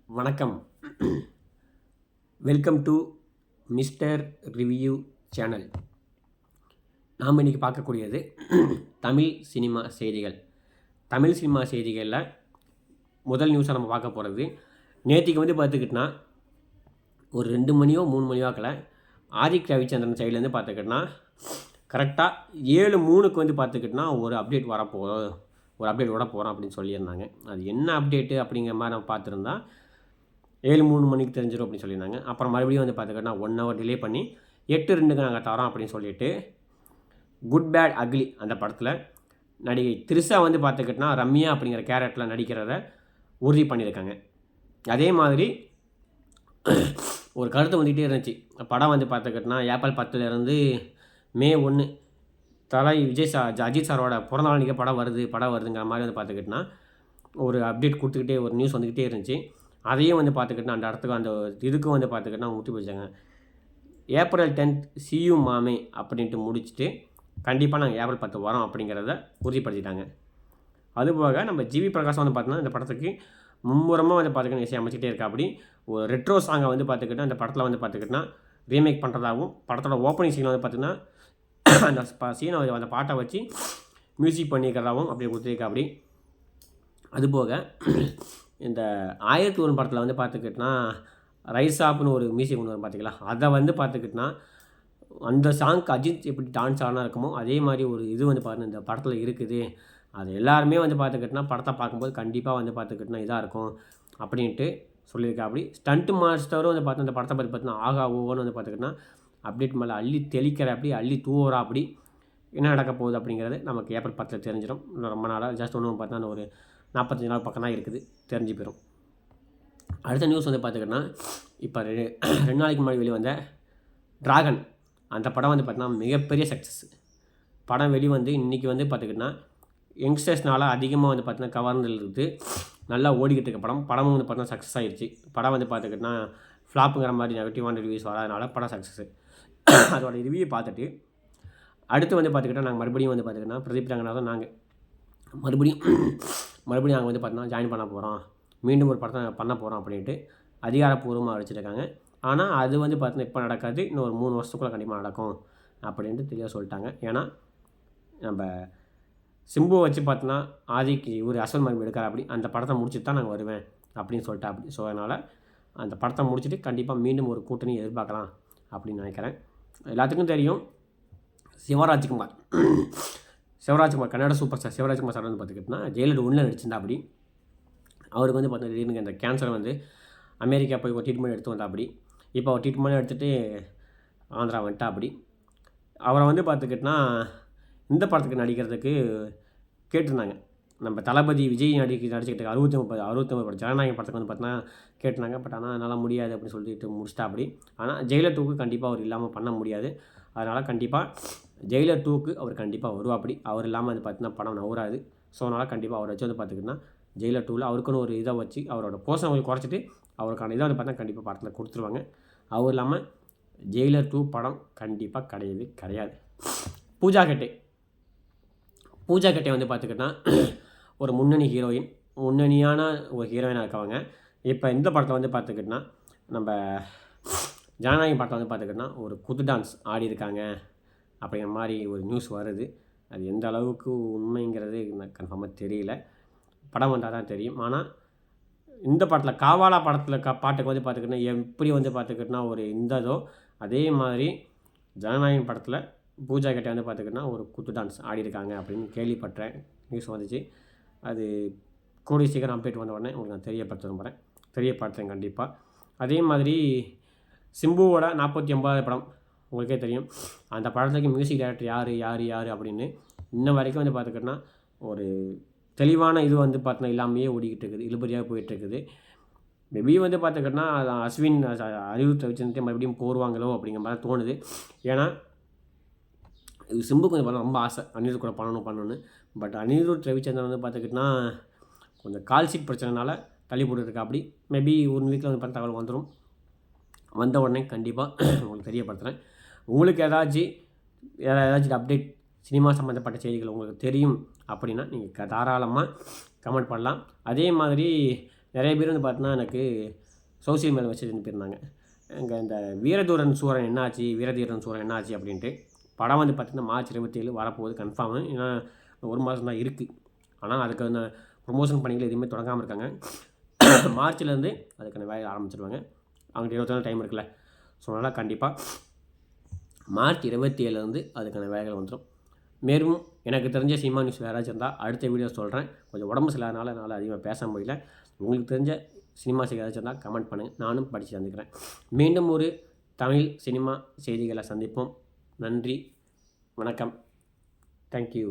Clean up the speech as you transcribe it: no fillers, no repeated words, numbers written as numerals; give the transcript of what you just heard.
வணக்கம். Welcome to mister review channel. நாம் இன்றைக்கி பார்க்கக்கூடியது தமிழ் சினிமா செய்திகள். தமிழ் சினிமா செய்திகளில் முதல் நியூஸாக நம்ம பார்க்க போகிறது, நேற்றுக்கு பார்த்துக்கிட்டோன்னா ஒரு 2 மணியோ 3 மணியோக்கில் ஆதிக் ரவிச்சந்திரன் சைட்லேருந்து பார்த்துக்கிட்டோன்னா கரெக்டாக 7:03க்கு பார்த்துக்கிட்டோன்னா ஒரு அப்டேட் ஒரு அப்டேட் விட போகிறோம் அப்படின்னு சொல்லியிருந்தாங்க. அது என்ன அப்டேட்டு அப்படிங்கிற மாதிரி நம்ம பார்த்துருந்தா 7:03 மணிக்கு தெரிஞ்சிடும் அப்படின்னு சொல்லியிருந்தாங்க. அப்புறம் மறுபடியும் பார்த்துக்கிட்டோன்னா 1 ஹவர் டிலே பண்ணி 8:02க்கு நாங்கள் தரோம் அப்படின்னு சொல்லிட்டு குட் பேட் அக்லி அந்த படத்தில் நடிகை த்ரிஷா பார்த்துக்கிட்டோன்னா ரம்யா அப்படிங்கிற கேரக்டரில் நடிக்கிறத உறுதி பண்ணியிருக்காங்க. அதே மாதிரி ஒரு கருத்து வந்துகிட்டே இருந்துச்சு. படம் பார்த்துக்கிட்டோன்னா ஏப்ரல் 10லேருந்து மே 1 தலை அஜித் சாரோட பிறந்தநாள் அன்றைக்கி படம் வருதுங்கிற மாதிரி பார்த்துக்கிட்டோன்னா ஒரு அப்டேட் கொடுத்துக்கிட்டே ஒரு நியூஸ் வந்துக்கிட்டே இருந்துச்சு. அதையும் பார்த்துக்கிட்டோன்னா அந்த இடத்துக்கு அந்த இதுக்கும் பார்த்துக்கிட்டோன்னா முட்டி போச்சாங்க. ஏப்ரல் 10th சியூ மாமே அப்படின்ட்டு முடிச்சுட்டு கண்டிப்பாக நாங்கள் ஏப்ரல் 10 வரோம் அப்படிங்கிறத உறுதிப்படுத்திட்டாங்க. அதுபோக நம்ம ஜிவி பிரகாஷ் பார்த்தோன்னா இந்த படத்துக்கு மும்முரமாக பார்த்துக்கிட்டோன்னா இசை அமைச்சிட்டே இருக்கா. அப்படி ஒரு ரெட்ரோ சாங்கை பார்த்துக்கிட்டோன்னா அந்த படத்தில் பார்த்துக்கிட்டோன்னா ரீமேக் பண்ணுறதாகவும் படத்தோட ஓப்பனிங் சீனில் பார்த்திங்கன்னா அந்த சீனை அந்த பாட்டை வச்சு மியூசிக் பண்ணிக்கிறதாகவும் அப்படி கொடுத்துருக்கா. அப்படி அதுபோக இந்த 1001 படத்தில் பார்த்துக்கிட்டோன்னா ரைசாப்னு ஒரு மியூசிக் ஒன்று வரும் பார்த்திங்களா. அதை பார்த்துக்கிட்டோன்னா அந்த சாங்க்கு அஜித் எப்படி டான்ஸ் ஆனா இருக்குமோ அதே மாதிரி ஒரு இது பாருங்கள் இந்த படத்தில் இருக்குது. அது எல்லாருமே பார்த்துக்கிட்டோன்னா படத்தை பார்க்கும்போது கண்டிப்பாக பார்த்துக்கிட்டோன்னா இதாக இருக்கும் அப்படின்ட்டு சொல்லியிருக்கா. அப்படி ஸ்டண்ட் மாஸ்டரும் பார்த்து அந்த படத்தை பற்றி பார்த்தீங்கன்னா ஆகா ஓன்னு பார்த்துக்கிட்டோன்னா அப்டேட் மேலே அள்ளி தெளிக்கிற அப்படி அள்ளி தூவுறா. அப்படி என்ன நடக்க போகுது அப்படிங்கிறது நமக்கு ஏப்ரல் 10 தெரிஞ்சிடும். இன்னும் ரொம்ப நாளாக ஜஸ்ட் ஒன்று பார்த்தா ஒரு 45 நாள் பக்கம் தான் இருக்குது, தெரிஞ்சு போயிடும். அடுத்த நியூஸ் பார்த்துக்கிட்டோன்னா இப்போ 2 நாளைக்கு முன்னாடி வெளிவந்த டிராகன் அந்த படம் பார்த்தீங்கன்னா மிகப்பெரிய சக்ஸஸ். படம் இன்றைக்கி பார்த்துக்கிட்டோன்னா யங்ஸ்டர்ஸ்னால் அதிகமாக பார்த்தீங்கன்னா கவர்ந்து இருக்குது. நல்லா ஓடிக்கிட்டு இருக்க படமும் பார்த்தீங்கன்னா சக்ஸஸ் ஆகிடுச்சு. படம் பார்த்துக்கிட்டோன்னா ஃப்ளாப்புங்கிற மாதிரி நெகட்டிவான ரிவ்யூஸ் வராதனால படம் சக்ஸஸ். அதோட ரிவ்யூ பார்த்துட்டு அடுத்து பார்த்துக்கிட்டா நாங்கள் மறுபடியும் பார்த்துக்கிட்டோன்னா பிரதீப் ரங்கநாதன் நாங்கள் மறுபடியும் நாங்கள் பார்த்தீங்கன்னா ஜாயின் பண்ண போகிறோம், மீண்டும் ஒரு படத்தை பண்ண போகிறோம் அப்படின்ட்டு அதிகாரப்பூர்வமாக அடிச்சிருக்காங்க. ஆனால் அது பார்த்தீங்கன்னா இப்போ நடக்காது, இன்னும் ஒரு 3 வருஷத்துக்குள்ளே கண்டிப்பாக நடக்கும் அப்படின்ட்டு தெளிவாக சொல்லிட்டாங்க. ஏன்னா நம்ம சிம்புவை வச்சு பார்த்தோன்னா ஆதிக்கு ஒரு அசல் மரபு எடுக்கார். அப்படி அந்த படத்தை முடிச்சுட்டு தான் நாங்கள் வருவேன் அப்படின்னு சொல்லிட்டா. அப்படி ஸோ அதனால் அந்த படத்தை முடிச்சுட்டு கண்டிப்பாக மீண்டும் ஒரு கூட்டணி எதிர்பார்க்கலாம் அப்படின்னு நினைக்கிறேன். எல்லாத்துக்கும் தெரியும் Shivarajkumar Kannada super star Shivarajkumar sir பார்த்துக்கிட்டோன்னா ஜெயலலிதா 1 நடிச்சிருந்தா. அப்படி அவருக்கு பார்த்தீங்கன்னா திடீர்னு அந்த கேன்சரை அமெரிக்கா போய் ஒரு ட்ரீட்மெண்ட் எடுத்து வந்தா. அப்படி இப்போ அவர் ட்ரீட்மெண்ட் எடுத்துகிட்டு ஆந்திரா வந்துட்டா. அப்படி அவரை பார்த்துக்கிட்டோன்னா இந்த படத்துக்கு நடிக்கிறதுக்கு கேட்டிருந்தாங்க. நம்ம தளபதி விஜய் நடிச்சுக்கிட்டு 69 படம் ஜனநாயகம் படத்துக்கு பார்த்தீங்கன்னா கேட்டிருந்தாங்க. பட் ஆனால் அதனால் முடியாது அப்படின்னு சொல்லிட்டு முடிச்சிட்டா. அப்படி ஆனால் ஜெயிலர் 2க்கு கண்டிப்பாக அவர் இல்லாமல் பண்ண முடியாது. அதனால் கண்டிப்பாக ஜெயிலர் 2க்கு அவர் கண்டிப்பாக வருவா. அப்படி அவர் இல்லாமல் பார்த்தீங்கன்னா படம் நவராது. ஸோ அதனால் கண்டிப்பாக அவர் வச்சு பார்த்துக்கிட்டோன்னா ஜெயிலர் 2ல் அவருக்குன்னு ஒரு இதை வச்சு அவரோட போர்ஷனை கொஞ்சம் குறைச்சிட்டு அவருக்கான இதை பார்த்தா கண்டிப்பாக படத்தில் கொடுத்துருவாங்க. அவர் இல்லாமல் ஜெயிலர் 2 படம் கண்டிப்பாக கிடையாது. பூஜா கெட்டே பார்த்துக்கிட்டோன்னா ஒரு முன்னணியான ஒரு ஹீரோயினாக இருக்கவங்க இப்போ இந்த படத்தை பார்த்துக்கிட்டோன்னா நம்ம ஜனநாயகம் படத்தை பார்த்துக்கிட்டோன்னா ஒரு குத்து டான்ஸ் ஆடி இருக்காங்க அப்படிங்கிற மாதிரி ஒரு நியூஸ் வருது. அது எந்த அளவுக்கு உண்மைங்கிறது எனக்கு கன்ஃபார்மாக தெரியல, படம் வந்தால் தான் தெரியும். ஆனால் இந்த படத்தில் காவாலா படத்தில் பாட்டுக்கு பார்த்துக்கிட்டோன்னா எப்படி பார்த்துக்கிட்டோன்னா ஒரு இந்ததோ அதே மாதிரி ஜனநாயகம் படத்தில் பூஜா கெட்டே பார்த்துக்கிட்டோன்னா ஒரு குத்து டான்ஸ் ஆடி இருக்காங்க அப்படின்னு கேள்விப்பட்டேன், நியூஸ் வந்துச்சு. அது கூடிய சீக்கிரம் அப்டேட் வந்த உடனே உங்களுக்கு நான் தெரியப்படுத்துகிறேன் கண்டிப்பாக. அதே மாதிரி சிம்புவோட 49வது படம் உங்களுக்கே தெரியும். அந்த படத்துக்கு மியூசிக் டைரக்டர் யார் அப்படின்னு இன்ன வரைக்கும் பார்த்துக்கிட்டோன்னா ஒரு தெளிவான இது பார்த்தீங்கன்னா இல்லாமையே ஓடிக்கிட்டு இருக்குது, இழுபறியாக போயிட்டுருக்குது. மேபி பார்த்துக்கிட்டோன்னா அஸ்வின் அனிருத் ரவிச்சந்திரன் மறுபடியும் போடுவாங்களோ அப்படிங்கிற மாதிரி தோணுது. ஏன்னா சிம்பு கொஞ்சம் ரொம்ப ஆசை அனிருத் கூட பண்ணணும்னு. பட் அனிருத் ரவிச்சந்திரன் பார்த்துக்கிட்டோன்னா கொஞ்சம் கால்ஷீட் பிரச்சனைனால தள்ளி போட்டுருக்கா. அப்படி மேபி 1 வீக்கில் பார்த்து தகவல் வந்துடும். வந்த உடனே கண்டிப்பாக உங்களுக்கு தெரியப்படுத்துகிறேன். உங்களுக்கு ஏதாச்சும் அப்டேட் சினிமா சம்மந்தப்பட்ட செய்திகள் உங்களுக்கு தெரியும் அப்படின்னா நீங்கள் தாராளமாக கமெண்ட் பண்ணலாம். அதே மாதிரி நிறைய பேர் வந்து பார்த்தீங்கன்னா எனக்கு சோசியல் மீடியா மெசேஜ் அனுப்பியிருந்தாங்க. அங்கே இந்த வீரதூரன் சூரன் என்னாச்சு, வீரதீரன் சூரன் என்னாச்சு அப்படின்ட்டு. படம் வந்து பார்த்திங்கன்னா மார்ச் 27 வரப்போகுது கன்ஃபார்மு. ஏன்னா 1 மாதம் தான் இருக்குது. ஆனால் அதுக்கு அந்த ப்ரொமோஷன் பணிகள் எதுவுமே தொடங்காமல் இருக்காங்க. மார்ச்லேருந்து அதுக்கான வேலையை ஆரம்பிச்சிடுவாங்க. அவங்களுக்கு 20 நாள் டைம் இருக்குல்ல. ஸோ அதனால் கண்டிப்பாக மார்ச் 27லேருந்து அதுக்கான வேலைகள் வந்துடும். மேலும் எனக்கு தெரிஞ்ச சினிமா நியூஸ் வேறு ஏதாச்சும் இருந்தால் அடுத்த வீடியோ சொல்கிறேன். கொஞ்சம் உடம்பு சரியில்லாதனால என்னால் அதிகமாக பேச முடியல. உங்களுக்கு தெரிஞ்ச சினிமா செய்தி ஏதாச்சும் இருந்தால் கமெண்ட் பண்ணுங்கள், நானும் படித்து தந்துக்கிறேன். மீண்டும் ஒரு தமிழ் சினிமா செய்திகளை சந்திப்போம். நன்றி, வணக்கம், தேங்க்யூ.